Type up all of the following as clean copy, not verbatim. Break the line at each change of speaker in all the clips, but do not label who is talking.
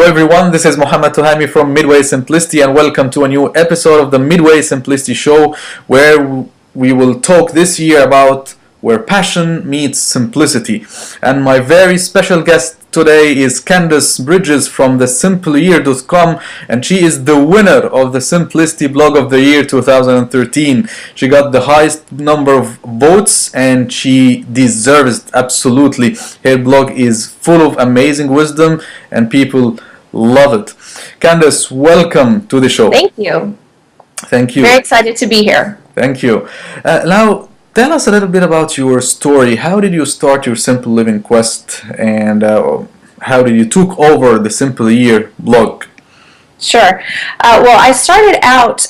everyone, this is Mohammed Tuhami from Midway Simplicity, and welcome to a new episode of the Midway Simplicity Show, where we will talk this year about where passion meets simplicity. And my very special guest today is Candice Bridges from the simpleyear.com, and she is the winner of the Simplicity Blog of the Year 2013. She got the highest number of votes and she deserves it absolutely. Her blog is full of amazing wisdom and people love it. Candice, welcome to the show.
Thank you.
Thank you.
Very excited to be here.
Thank you. Now, tell us a little bit about your story. How did you start your Simple Living quest, and how did you took over the Simple Year blog?
Sure. Well, I started out,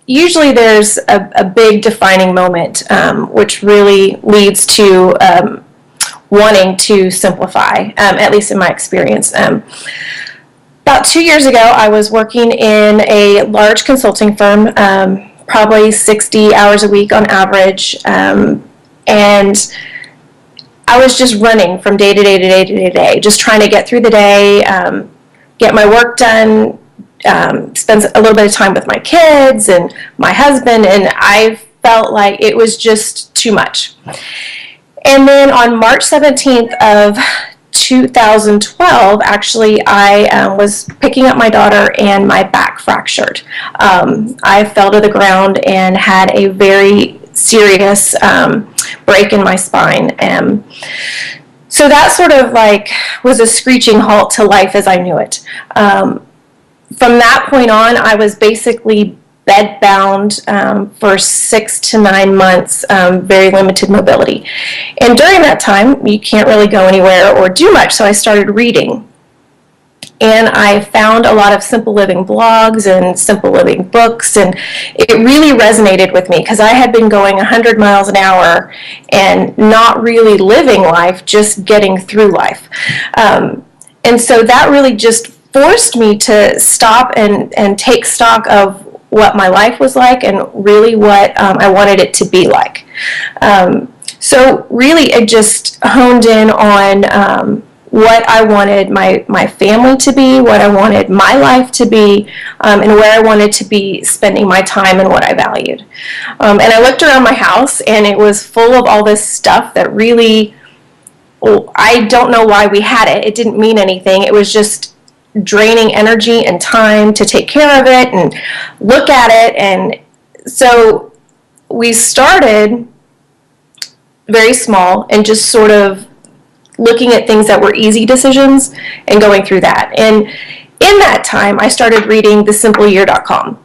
usually there's a big defining moment, which really leads to wanting to simplify, at least in my experience. About 2 years ago, I was working in a large consulting firm, probably 60 hours a week on average, and I was just running from day to day to day to day, just trying to get through the day, get my work done, spend a little bit of time with my kids and my husband, and I felt like it was just too much. And then on March 17th of 2012, actually, I was picking up my daughter and my back fractured. I fell to the ground and had a very serious break in my spine. So that sort of like was a screeching halt to life as I knew it. From that point on, I was basically bedbound for 6 to 9 months, very limited mobility. And during that time, you can't really go anywhere or do much, so I started reading. And I found a lot of Simple Living blogs and Simple Living books, and it really resonated with me because I had been going 100 miles an hour and not really living life, just getting through life. And so that really just forced me to stop and take stock of what my life was like and really what I wanted it to be like. So really it just honed in on what I wanted my family to be, what I wanted my life to be, and where I wanted to be spending my time and what I valued. And I looked around my house and it was full of all this stuff that really, I don't know why we had it. It didn't mean anything. It was just draining energy and time to take care of it and look at it. And so we started very small and just sort of looking at things that were easy decisions and going through that. And in that time, I started reading the simpleyear.com,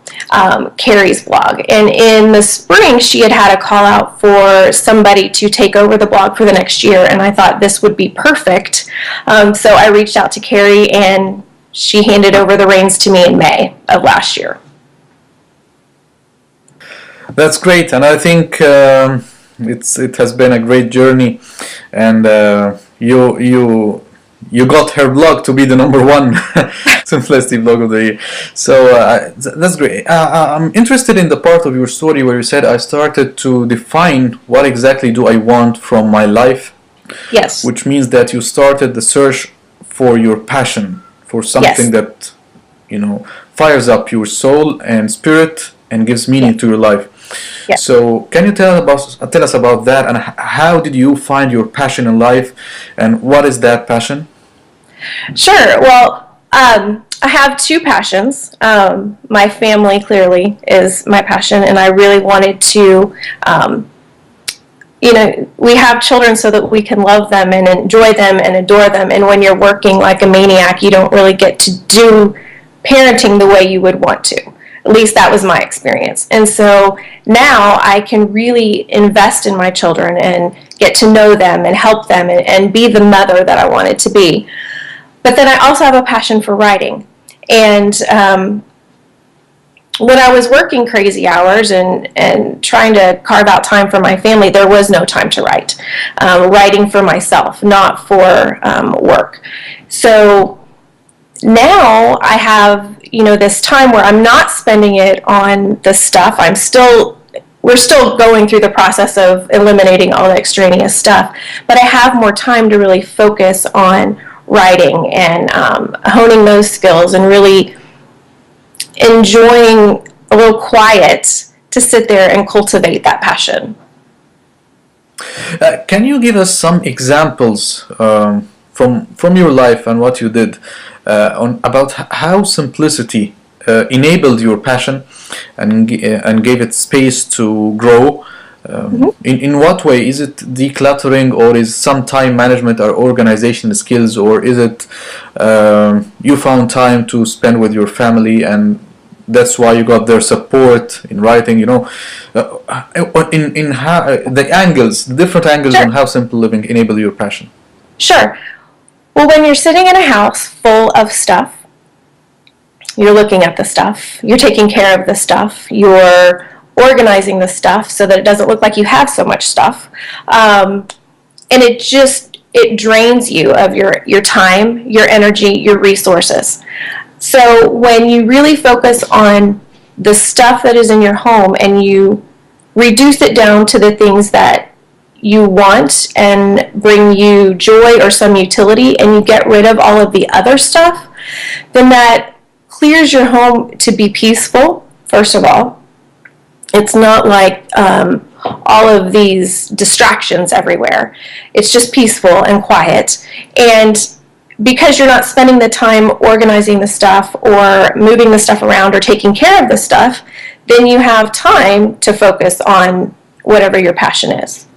Carrie's blog. And in the spring, she had a call out for somebody to take over the blog for the next year. And I thought this would be perfect. So I reached out to Carrie, and she handed over the reins to me in May of last year.
That's great, and I think it has been a great journey, and you got her blog to be the number one Simplicity Blog of the Year. So that's great. I'm interested in the part of your story where you said I started to define what exactly do I want from my life.
Yes.
Which means that you started the search for your passion, for something that, fires up your soul and spirit and gives meaning to your life.
Yes.
So can you tell us about that, and how did you find your passion in life, and what is that passion?
Sure. Well, I have two passions. My family clearly is my passion, and I really wanted to we have children so that we can love them and enjoy them and adore them. And when you're working like a maniac, you don't really get to do parenting the way you would want to. At least that was my experience. And so now I can really invest in my children and get to know them and help them and be the mother that I wanted to be. But then I also have a passion for writing. And when I was working crazy hours and trying to carve out time for my family, there was no time to write. Writing for myself, not for work. So now I have, this time where I'm not spending it on the stuff. We're still going through the process of eliminating all the extraneous stuff, but I have more time to really focus on writing and honing those skills and really enjoying a little quiet to sit there and cultivate that passion.
Can you give us some examples from your life and what you did on about how simplicity enabled your passion and gave it space to grow? In what way? Is it decluttering, or is some time management or organization skills, or is it you found time to spend with your family and that's why you got their support in writing? In how the different angles
Sure.
on how simple living enable your passion.
Sure. Well, when you're sitting in a house full of stuff, you're looking at the stuff, you're taking care of the stuff, you're organizing the stuff so that it doesn't look like you have so much stuff, and it drains you of your time, your energy, your resources. So when you really focus on the stuff that is in your home and you reduce it down to the things that you want and bring you joy or some utility, and you get rid of all of the other stuff, then that clears your home to be peaceful, first of all. It's not like all of these distractions everywhere. It's just peaceful and quiet. And because you're not spending the time organizing the stuff or moving the stuff around or taking care of the stuff, then you have time to focus on whatever your passion is.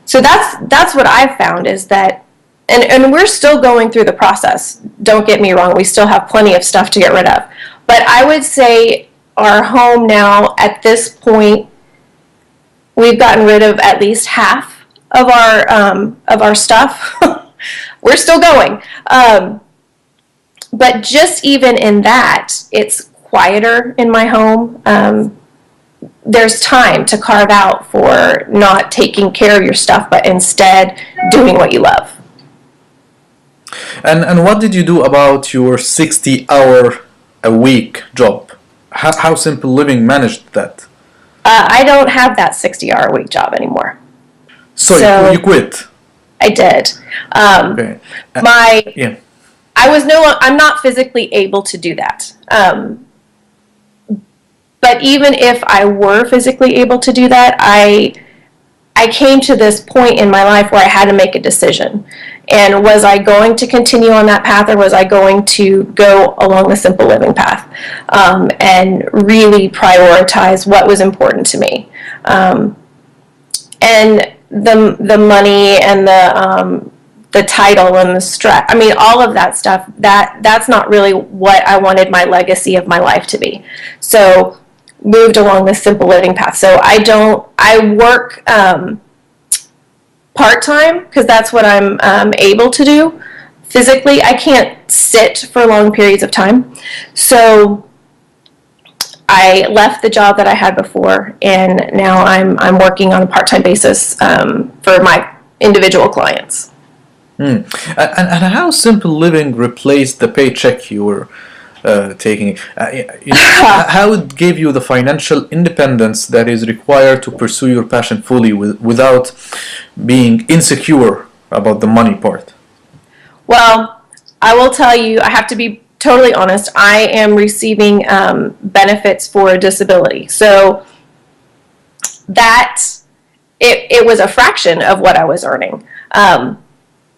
So that's what I've found is that, and we're still going through the process. Don't get me wrong, we still have plenty of stuff to get rid of. But I would say our home now, at this point, we've gotten rid of at least half of our stuff. We're still going. But just even in that, it's quieter in my home. There's time to carve out for not taking care of your stuff, but instead doing what you love.
And what did you do about your 60-hour a week job? How Simple Living managed that?
I don't have that 60-hour-a-week job anymore.
So you quit?
I did.
Okay. Yeah.
I'm not physically able to do that. But even if I were physically able to do that, I came to this point in my life where I had to make a decision. And was I going to continue on that path, or was I going to go along the simple living path and really prioritize what was important to me? And the money and the title and the stress, I mean, all of that stuff, that's not really what I wanted my legacy of my life to be. So moved along the simple living path. So I work part-time because that's what I'm able to do. Physically, I can't sit for long periods of time. So I left the job that I had before, and now I'm working on a part-time basis for my individual clients.
And how simple living replaced the paycheck you were taking? How it gave you the financial independence that is required to pursue your passion fully without being insecure about the money part?
Well, I will tell you, I have to be totally honest, I am receiving benefits for disability. So that, it was a fraction of what I was earning.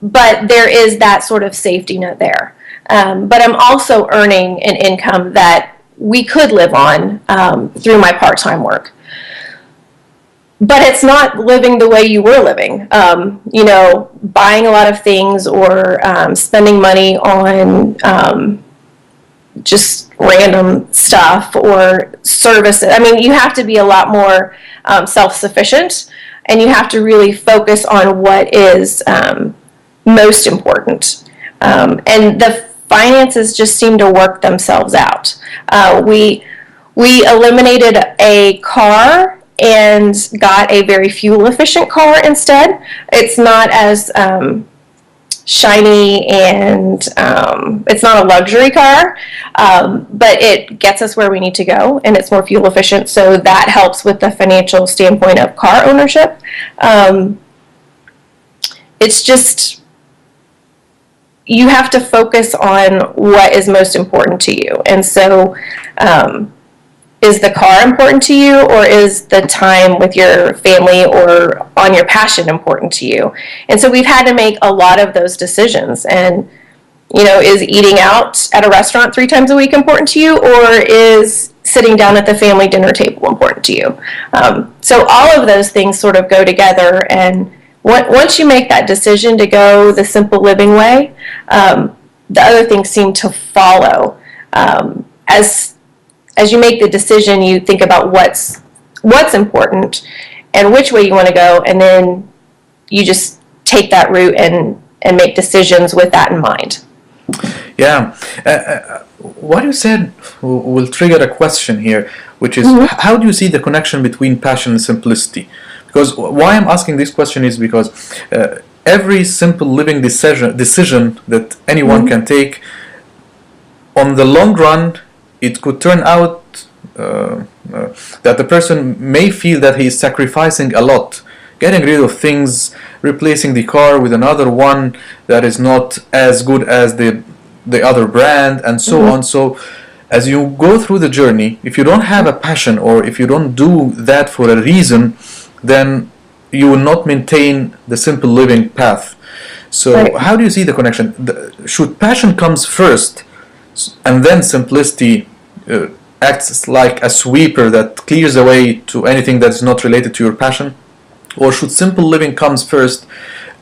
But there is that sort of safety net there. But I'm also earning an income that we could live on through my part-time work. But it's not living the way you were living. Buying a lot of things or spending money on just random stuff or services. I mean, you have to be a lot more self-sufficient, and you have to really focus on what is most important. And the finances just seem to work themselves out. We eliminated a car and got a very fuel efficient car instead. It's not as shiny, and it's not a luxury car, but it gets us where we need to go, and it's more fuel efficient, so that helps with the financial standpoint of car ownership. It's just, you have to focus on what is most important to you. And so, is the car important to you, or is the time with your family or on your passion important to you? And so we've had to make a lot of those decisions. And, is eating out at a restaurant 3 times a week important to you, or is sitting down at the family dinner table important to you? So all of those things sort of go together. And once you make that decision to go the simple living way, the other things seem to follow. As you make the decision, you think about what's important and which way you want to go, and then you just take that route and make decisions with that in mind.
Yeah. What you said will trigger a question here, which is, how do you see the connection between passion and simplicity? Because why I'm asking this question is because every simple living decision that anyone can take, on the long run, it could turn out that the person may feel that he is sacrificing a lot, getting rid of things, replacing the car with another one that is not as good as the other brand, and so on. So as you go through the journey, if you don't have a passion, or if you don't do that for a reason, then you will not maintain the simple living path. So how do you see the connection? Should passion comes first, and then simplicity acts like a sweeper that clears the way to anything that's not related to your passion? Or should simple living comes first,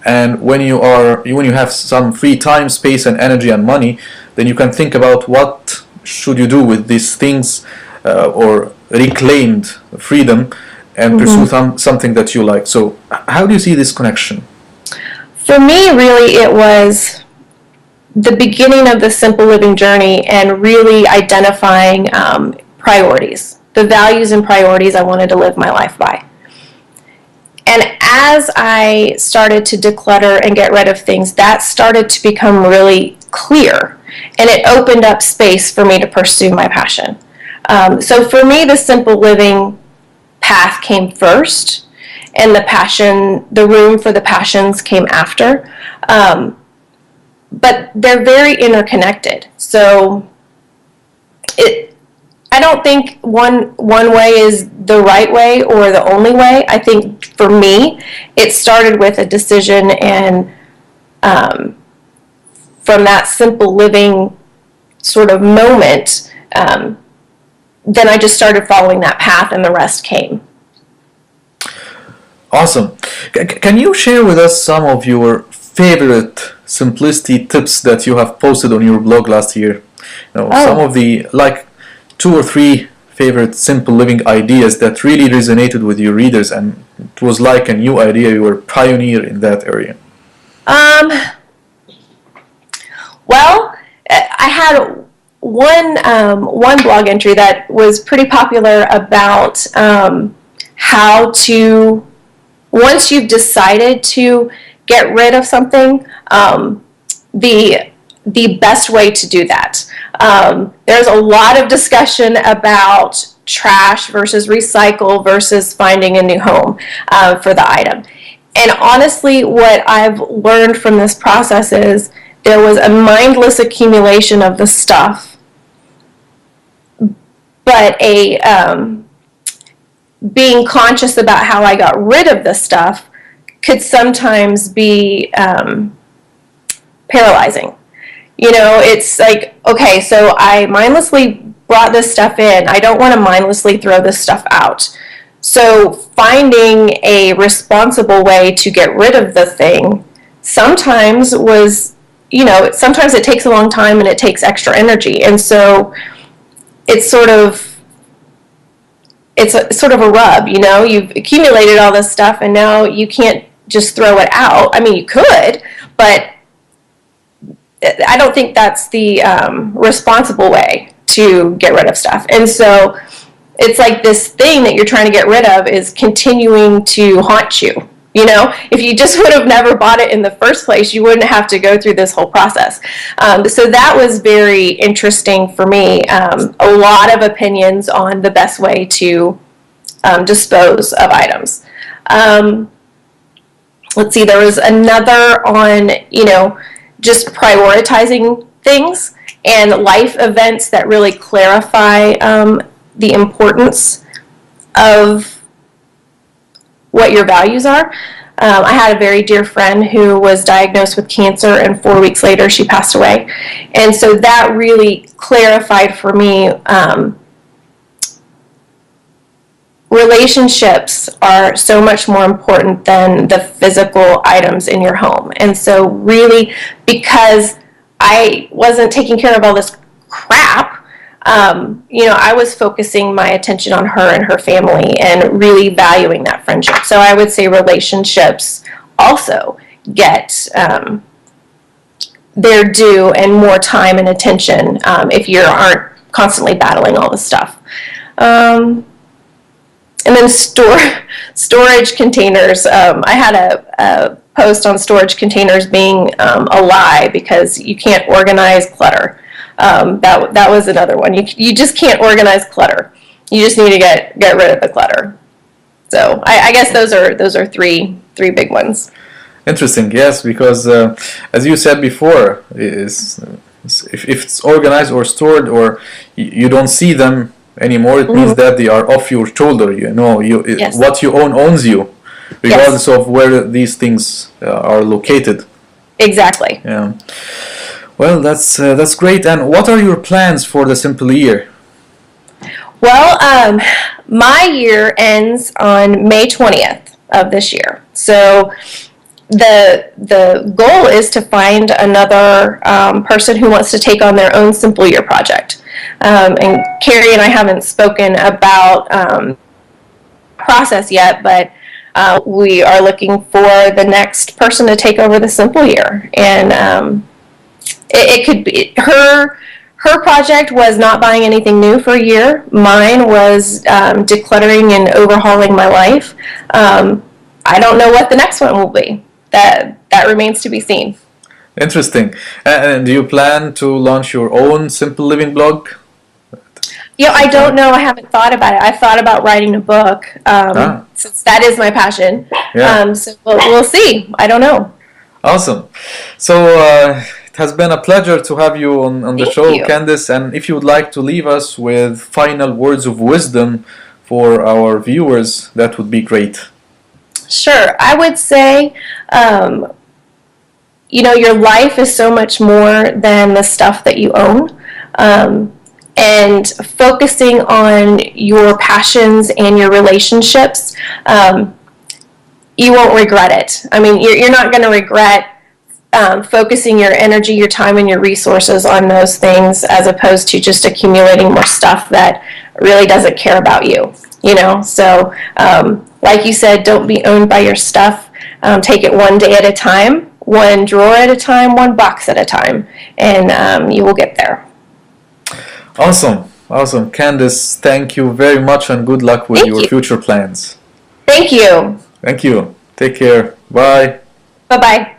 and when you have some free time, space, and energy and money, then you can think about what should you do with these things, or reclaimed freedom, and pursue something that you like. So how do you see this connection?
For me, really, it was the beginning of the simple living journey, and really identifying priorities, the values and priorities I wanted to live my life by. And as I started to declutter and get rid of things, that started to become really clear, and it opened up space for me to pursue my passion. So for me, the simple living path came first, and the room for the passions came after. But they're very interconnected. So I don't think one way is the right way or the only way. I think for me, it started with a decision, and from that simple living sort of moment, then I just started following that path, and the rest came.
Awesome. Can you share with us some of your favorite simplicity tips that you have posted on your blog last year? Some of the, like, 2 or 3 favorite simple living ideas that really resonated with your readers, and it was like a new idea. You were a pioneer in that area.
Well, I had one blog entry that was pretty popular about how to, once you've decided to get rid of something, the best way to do that. There's a lot of discussion about trash versus recycle versus finding a new home for the item. And honestly, what I've learned from this process is there was a mindless accumulation of the stuff, but being conscious about how I got rid of the stuff could sometimes be paralyzing. It's like, okay, so I mindlessly brought this stuff in. I don't want to mindlessly throw this stuff out. So finding a responsible way to get rid of the thing sometimes was, sometimes it takes a long time and it takes extra energy. And so it's sort of a rub, you've accumulated all this stuff, and now you can't just throw it out. I mean, you could, but I don't think that's the responsible way to get rid of stuff. And so it's like this thing that you're trying to get rid of is continuing to haunt you. If you just would have never bought it in the first place, you wouldn't have to go through this whole process. So that was very interesting for me. A lot of opinions on the best way to dispose of items. Let's see, there was another on, just prioritizing things and life events that really clarify the importance of what your values are. I had a very dear friend who was diagnosed with cancer, and 4 weeks later she passed away. And so that really clarified for me, relationships are so much more important than the physical items in your home. And so really, because I wasn't taking care of all this crap, I was focusing my attention on her and her family and really valuing that friendship. So I would say relationships also get their due and more time and attention if you aren't constantly battling all this stuff. And then storage containers. I had a post on storage containers being a lie because you can't organize clutter. That was another one. You just can't organize clutter. You just need to get rid of the clutter. So I guess those are three big ones.
Interesting, yes, because as you said before, if it's organized or stored or you don't see them anymore, it means that they are off your shoulder. Yes. What you own owns you, regardless of where these things are located.
Exactly.
Yeah. Well, that's great. And what are your plans for the Simple Year?
Well, my year ends on May 20th of this year. So the goal is to find another person who wants to take on their own Simple Year project. And Carrie and I haven't spoken about process yet, but we are looking for the next person to take over the Simple Year. And it could be her project was not buying anything new for a year. Mine was decluttering and overhauling my life. I don't know what the next one will be. That remains to be seen.
Interesting. And do you plan to launch your own Simple Living blog?
I don't know. I haven't thought about it. I've thought about writing a book, since that is my passion.
Yeah.
So we'll see. I don't know.
Awesome. So it has been a pleasure to have you on the show, Candice. And if you would like to leave us with final words of wisdom for our viewers, that would be great.
Sure. I would say, your life is so much more than the stuff that you own. And focusing on your passions and your relationships, you won't regret it. I mean, you're not going to regret focusing your energy, your time, and your resources on those things as opposed to just accumulating more stuff that really doesn't care about you. So like you said, don't be owned by your stuff. Take it one day at a time, one drawer at a time, one box at a time, and you will get there.
Awesome. Candice, thank you very much and good luck with your future plans.
Thank you.
Thank you. Take care. Bye.
Bye-bye.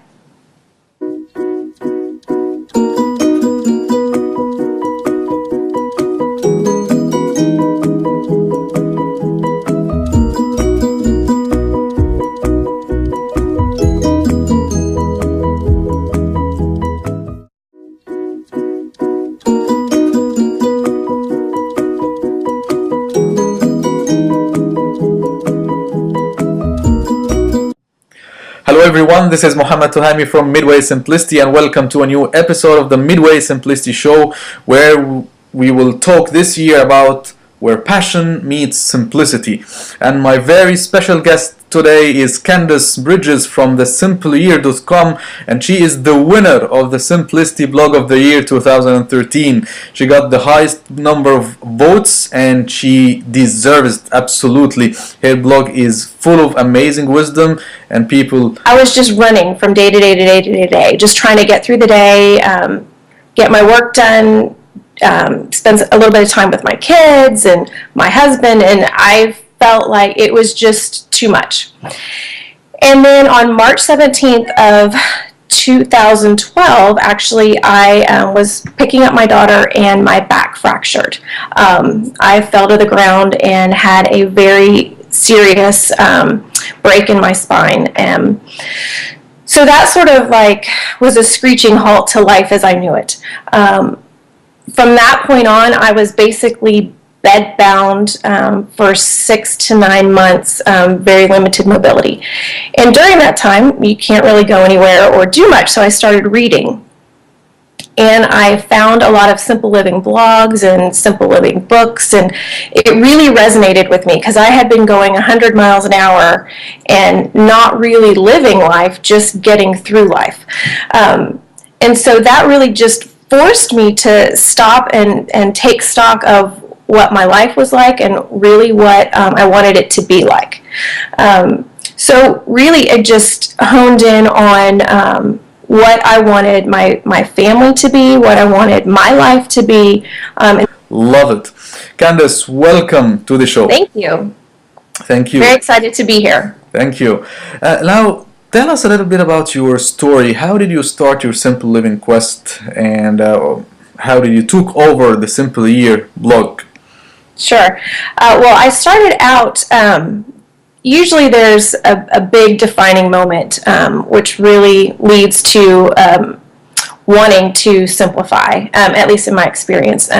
Hello everyone, this is Mohammed Tuhami from Midway Simplicity and welcome to a new episode of the Midway Simplicity Show where we will talk this year about where passion meets simplicity. And my very special guest today is Candice Bridges from the simpleyear.com, and she is the winner of the Simplicity Blog of the Year 2013. She got the highest number of votes and she deserves it absolutely. Her blog is full of amazing wisdom and people...
I was just running from day to day to day to day, just trying to get through the day, get my work done, spend a little bit of time with my kids and my husband, and I felt like it was just too much. And then on March 17th of 2012, actually, I was picking up my daughter and my back fractured. I fell to the ground and had a very serious break in my spine. So that sort of like was a screeching halt to life as I knew it. From that point on, I was basically bedbound for 6 to 9 months, very limited mobility. And during that time, you can't really go anywhere or do much, so I started reading. And I found a lot of simple living blogs and simple living books, and it really resonated with me because I had been going 100 miles an hour and not really living life, just getting through life. And so that really just forced me to stop and take stock of what my life was like and really what I wanted it to be like. So really it just honed in on what I wanted my family to be, what I wanted my life to be.
Love it. Candace, welcome to the show.
Thank you.
Thank you.
Very excited to be here.
Thank you. Now, tell us a little bit about your story. How did you start your Simple Living quest, and how did you took over the Simple Year blog?
Sure. Well, I started out, usually there's a big defining moment, which really leads to wanting to simplify, at least in my experience.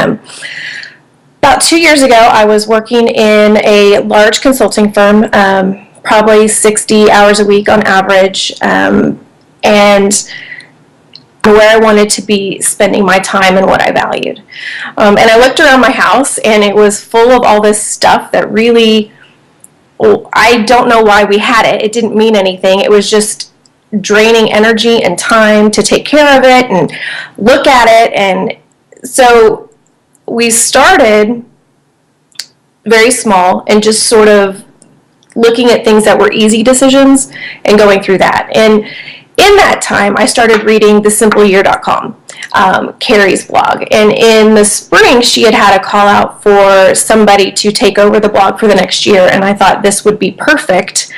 About 2 years ago, I was working in a large consulting firm, probably 60 hours a week on average, and where I wanted to be spending my time and what I valued. And I looked around my house, and it was full of all this stuff that really, I don't know why we had it. It didn't mean anything. It was just draining energy and time to take care of it and look at it. And so we started very small and just sort of looking at things that were easy decisions and going through that. And in that time, I started reading thesimpleyear.com, Carrie's blog. And in the spring, she had a call out for somebody to take over the blog for the next year. And I thought this would be perfect